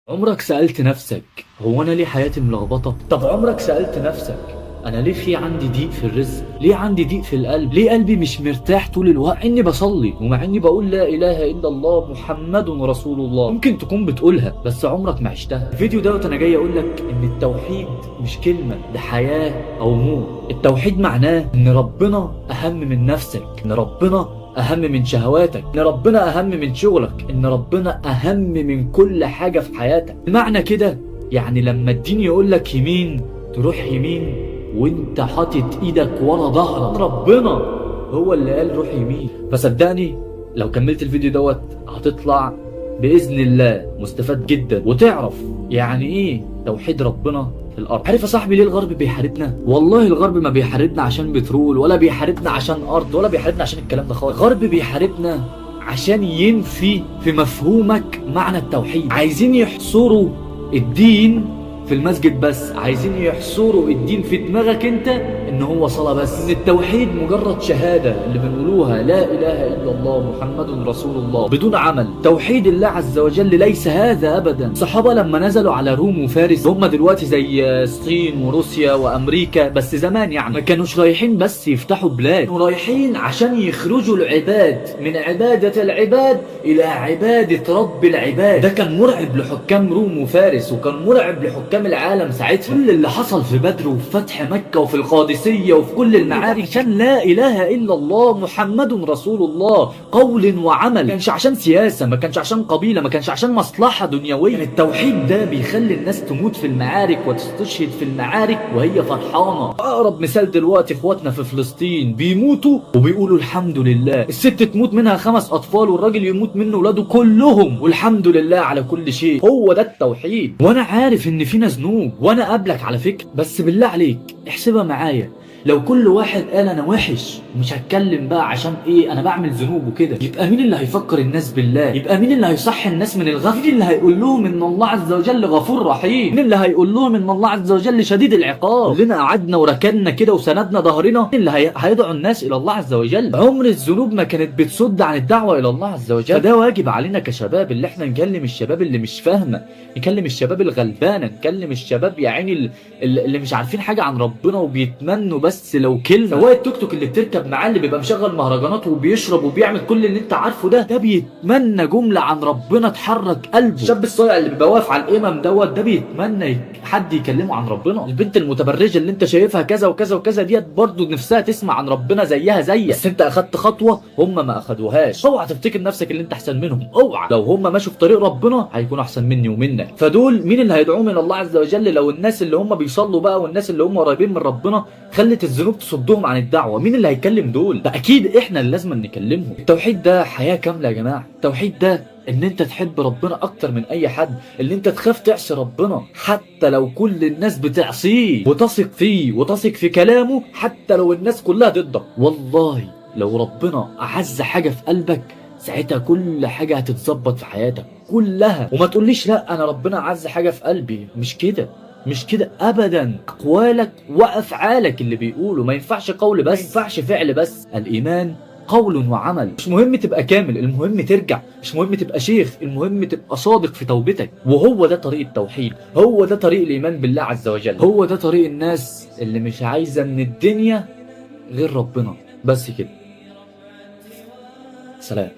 عمرك سألت نفسك هو أنا ليه حياتي ملخبطة؟ طب عمرك سألت نفسك أنا ليه في عندي ضيق في الرزق؟ ليه عندي ضيق في القلب؟ ليه قلبي مش مرتاح طول الوقت؟ إني بصلي ومع إني بقول لا إله إلا الله محمد رسول الله، ممكن تكون بتقولها بس عمرك ما عشتها. الفيديو دوت أنا جاي أقول لك إن التوحيد مش كلمة، ده حياة أو موت. التوحيد معناه إن ربنا أهم من نفسك، إن ربنا أهم من شهواتك، إن ربنا أهم من شغلك، إن ربنا أهم من كل حاجة في حياتك. المعنى كده يعني لما الدين يقولك يمين تروح يمين وانت حاطط ايدك ورا ظهرك. ربنا هو اللي قال روح يمين. فصدقني لو كملت الفيديو دوت هتطلع بإذن الله مستفاد جدا وتعرف يعني ايه توحيد ربنا في الارض. عارف يا صاحبي ليه الغرب بيحاربنا؟ والله الغرب ما بيحاربنا عشان بترول، ولا بيحاربنا عشان ارض، ولا بيحاربنا عشان الكلام ده خالص. الغرب بيحاربنا عشان ينفي في مفهومك معنى التوحيد. عايزين يحصروا الدين في المسجد بس، عايزين يحصروا الدين في دماغك انت ان هو صلاة بس، ان التوحيد مجرد شهادة اللي بنقولوها لا اله الا الله محمد رسول الله بدون عمل. توحيد الله عز وجل ليس هذا ابدا. الصحابة لما نزلوا على روم وفارس، هم دلوقتي زي الصين وروسيا وامريكا بس زمان، يعني ما كانوش رايحين بس يفتحوا بلاد، كانوا رايحين عشان يخرجوا العباد من عبادة العباد الى عبادة رب العباد. ده كان مرعب لحكام روم وفارس، وكان مرعب لحكام العالم ساعتها. كل اللي حصل في بدر وفي فتح مكة وفي القادسية وفي كل المعارك عشان لا اله الا الله محمد رسول الله، قول وعمل. ما كانش عشان سياسة، ما كانش عشان قبيلة، ما كانش عشان مصلحة دنيوية. كان التوحيد ده بيخلي الناس تموت في المعارك وتستشهد في المعارك وهي فرحانة. اقرب مثال دلوقتي اخواتنا في فلسطين بيموتوا وبيقولوا الحمد لله. الست تموت منها 5 اطفال والراجل يموت منه ولاده كلهم والحمد لله على كل شيء. هو ده التوحيد. وانا عارف ان فينا ذنوب وانا قابلك على فكرة، بس بالله عليك احسبها معايا. لو كل واحد قال انا وحش مش هتكلم بقى عشان ايه انا بعمل ذنوب وكده، يبقى مين اللي هيفكر الناس بالله؟ يبقى مين اللي هيصحي الناس من الغفله؟ مين اللي هيقول لهم ان الله عز وجل غفور رحيم؟ مين اللي هيقول لهم ان الله عز وجل شديد العقاب؟ كلنا قعدنا وركننا كده وسندنا ظهرنا. مين اللي هيدعو الناس الى الله عز وجل؟ عمر الذنوب ما كانت بتصد عن الدعوه الى الله عز وجل. فده واجب علينا كشباب اللي احنا نكلم الشباب اللي مش فاهمه، نكلم الشباب الغلبانه، نكلم الشباب يا عيني اللي مش عارفين حاجه عن ربنا وبيتمنوا بس لو كلمه. سواق التوك توك اللي بتركب معاه اللي بيبقى مشغل مهرجانات وبيشرب وبيعمل كل اللي انت عارفه ده بيتمنى جمله عن ربنا تحرك قلبه. الشاب الصايع اللي بيبقى واقف على الامام ده بيتمنى حد يكلمه عن ربنا. البنت المتبرجه اللي انت شايفها كذا وكذا وكذا ديت برضه نفسها تسمع عن ربنا زيها زيك، بس انت اخدت خطوه هم ما اخدوهاش. اوعى تفتكر نفسك اللي انت احسن منهم، اوعى. لو هم ماشوا في طريق ربنا هيكونوا احسن مني ومنك. فدول مين اللي هيدعوهم الى الله عز وجل؟ لو الناس اللي هم بيصلوا بقى والناس اللي هم قريبين من ربنا خلت الذنوب تصدهم عن الدعوه، مين اللي هيكلم دول؟ ده اكيد احنا اللي لازم نكلمهم. التوحيد ده حياه كامله يا جماعه. التوحيد ده ان انت تحب ربنا اكتر من اي حد، ان انت تخاف تعصي ربنا حتى لو كل الناس بتعصيه، وتثق فيه وتثق في كلامه حتى لو الناس كلها ضدك. والله لو ربنا اعز حاجه في قلبك ساعتها كل حاجه هتتظبط في حياتك كلها. وما تقوليش لا انا ربنا اعز حاجه في قلبي، مش كده، مش كده ابدا. اقوالك وافعالك اللي بيقولوا، ما ينفعش قول بس، ما ينفعش فعل بس. الايمان قول وعمل. مش مهم تبقى كامل، المهم ترجع. مش مهم تبقى شيخ، المهم تبقى صادق في توبتك. وهو ده طريق التوحيد، هو ده طريق الايمان بالله عز وجل، هو ده طريق الناس اللي مش عايزه من الدنيا غير ربنا بس كده. سلام.